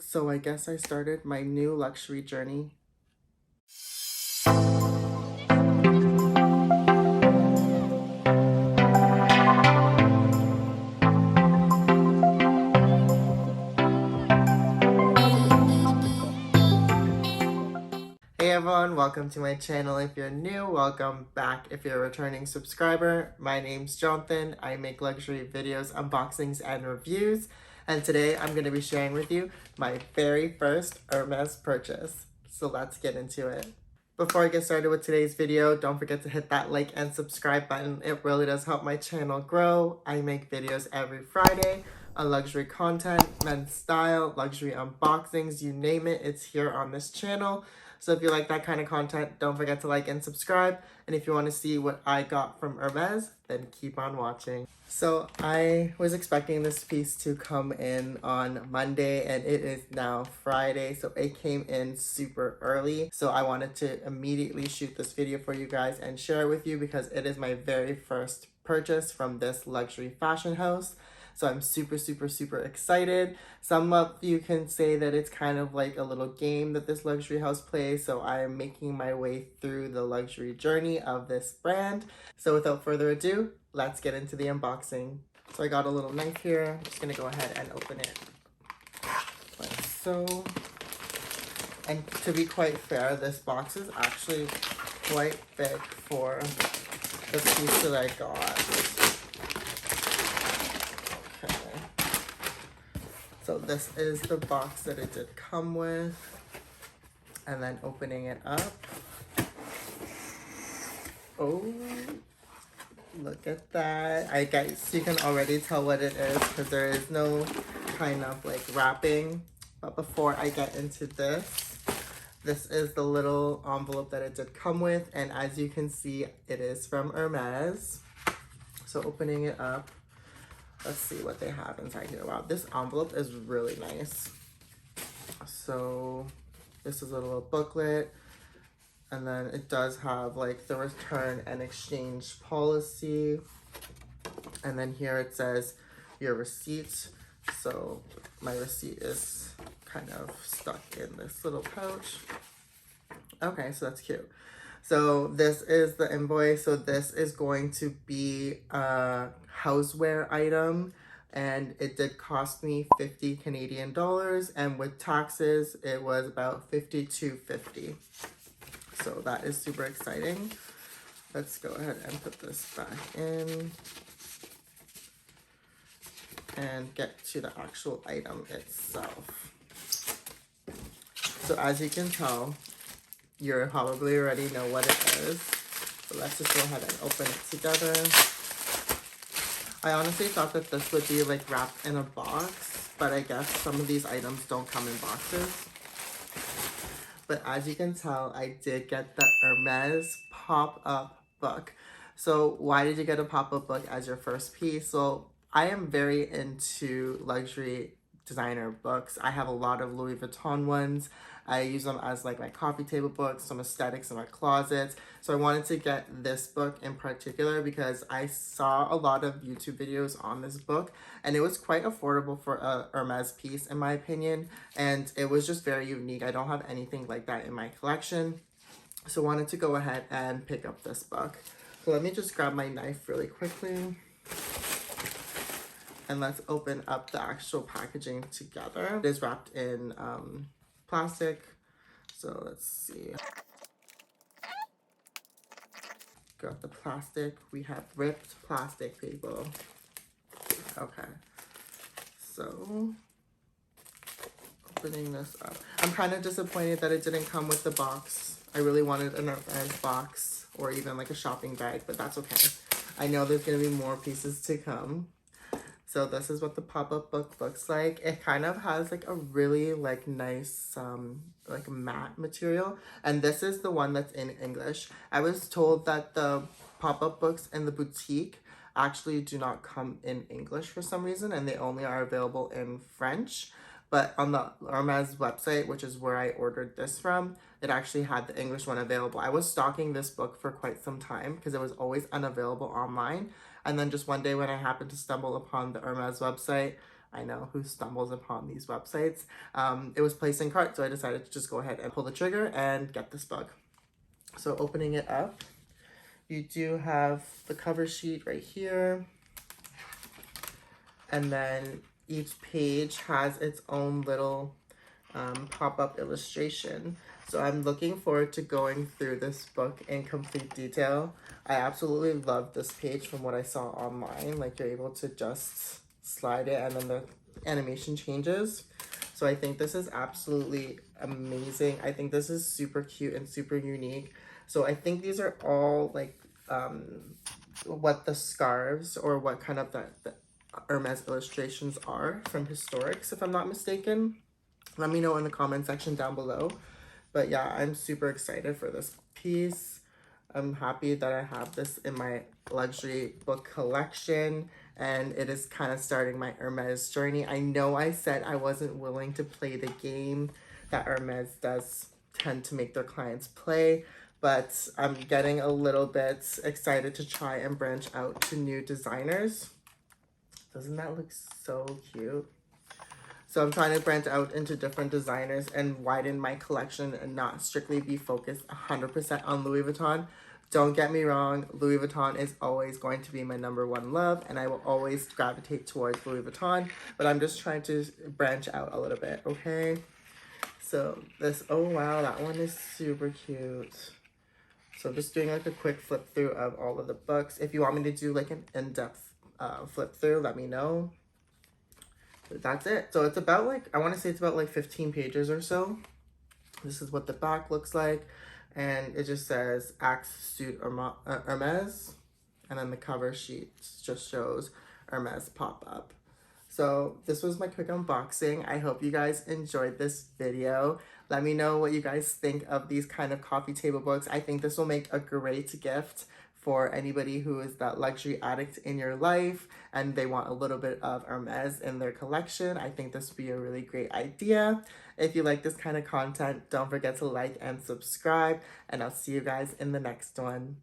So I guess I started my new luxury journey. Hey everyone, welcome to my channel. If you're new, welcome back. If you're a returning subscriber, my name's Jonathan. I make luxury videos, unboxings, and reviews. And today I'm going to be sharing with you my very first Hermes purchase. So let's get into it. Before I get started with today's video, don't forget to hit that like and subscribe button. It really does help my channel grow. I make videos every Friday on luxury content, men's style, luxury unboxings, you name it, it's here on this channel. So if you like that kind of content, don't forget to like and subscribe. And if you want to see what I got from Hermes, then keep on watching. So I was expecting this piece to come in on Monday and it is now Friday. So it came in super early. So I wanted to immediately shoot this video for you guys and share it with you because it is my very first purchase from this luxury fashion house. So I'm super excited. Some of you can say that it's kind of like a little game that this luxury house plays. So I am making my way through the luxury journey of this brand. So without further ado, let's get into the unboxing. So I got a little knife here. I'm just gonna go ahead and open it like so. And to be quite fair, this box is actually quite big for the piece that I got. So this is the box that it did come with. And then opening it up. Oh, look at that. I guess you can already tell what it is because there is no kind of like wrapping. But before I get into this, this is the little envelope that it did come with. And as you can see, it is from Hermes. So opening it up. Let's see what they have inside here. Wow, this envelope is really nice. So this is a little booklet. And then it does have like the return and exchange policy. And then here it says your receipt. So my receipt is kind of stuck in this little pouch. Okay, so that's cute. So this is the invoice. So this is going to be a houseware item and it did cost me 50 Canadian dollars and with taxes it was about 52.50. So that is super exciting. Let's go ahead and put this back in and get to the actual item itself. So as you can tell, you probably already know what it is. So let's just go ahead and open it together. I honestly thought that this would be like wrapped in a box, but I guess some of these items don't come in boxes. But as you can tell, I did get the Hermes pop-up book. So why did you get a pop-up book as your first piece? So I am very into luxury designer books. I have a lot of Louis Vuitton ones. I use them as like my coffee table books, some aesthetics in my closets. So I wanted to get this book in particular because I saw a lot of YouTube videos on this book and it was quite affordable for a Hermes piece in my opinion. And it was just very unique. I don't have anything like that in my collection. So I wanted to go ahead and pick up this book. So let me just grab my knife really quickly. And let's open up the actual packaging together. It is wrapped in plastic. So let's see. Got the plastic. We have ripped plastic, people. Okay. So opening this up. I'm kind of disappointed that it didn't come with the box. I really wanted an Hermes box or even like a shopping bag, but that's okay. I know there's going to be more pieces to come. So this is what the pop-up book looks like. It kind of has like a really like nice like matte material. And this is the one that's in English. I was told that the pop-up books in the boutique actually do not come in English for some reason. And they only are available in French. But on the Hermes website, which is where I ordered this from, it actually had the English one available. I was stalking this book for quite some time because it was always unavailable online. And then just one day when I happened to stumble upon the Hermes website, I know who stumbles upon these websites. It was placed in cart, so I decided to just go ahead and pull the trigger and get this book. So opening it up, you do have the cover sheet right here. And then each page has its own little pop-up illustration. So I'm looking forward to going through this book in complete detail. I absolutely love this page from what I saw online. Like, you're able to just slide it and then the animation changes. So I think this is absolutely amazing. I think this is super cute and super unique. So I think these are all like what the scarves or what kind of the Hermes illustrations are from Historics, if I'm not mistaken. Let me know in the comment section down below. But yeah, I'm super excited for this piece. I'm happy that I have this in my luxury book collection, and it is kind of starting my Hermes journey. I know I said I wasn't willing to play the game that Hermes does tend to make their clients play, but I'm getting a little bit excited to try and branch out to new designers. Doesn't that look so cute? So I'm trying to branch out into different designers and widen my collection and not strictly be focused 100% on Louis Vuitton. Don't get me wrong, Louis Vuitton is always going to be my #1 love, and I will always gravitate towards Louis Vuitton, but I'm just trying to branch out a little bit, okay? So this, oh wow, that one is super cute. So I'm just doing like a quick flip through of all of the books. If you want me to do like an in-depth flip through, let me know. But that's it. So it's about like, I want to say it's about like 15 pages or so. This is what the back looks like. And it just says Axe Suit Hermes. And then the cover sheet just shows Hermes pop up. So this was my quick unboxing. I hope you guys enjoyed this video. Let me know what you guys think of these kind of coffee table books. I think this will make a great gift for anybody who is that luxury addict in your life and they want a little bit of Hermes in their collection. I think this would be a really great idea. If you like this kind of content, don't forget to like and subscribe, and I'll see you guys in the next one.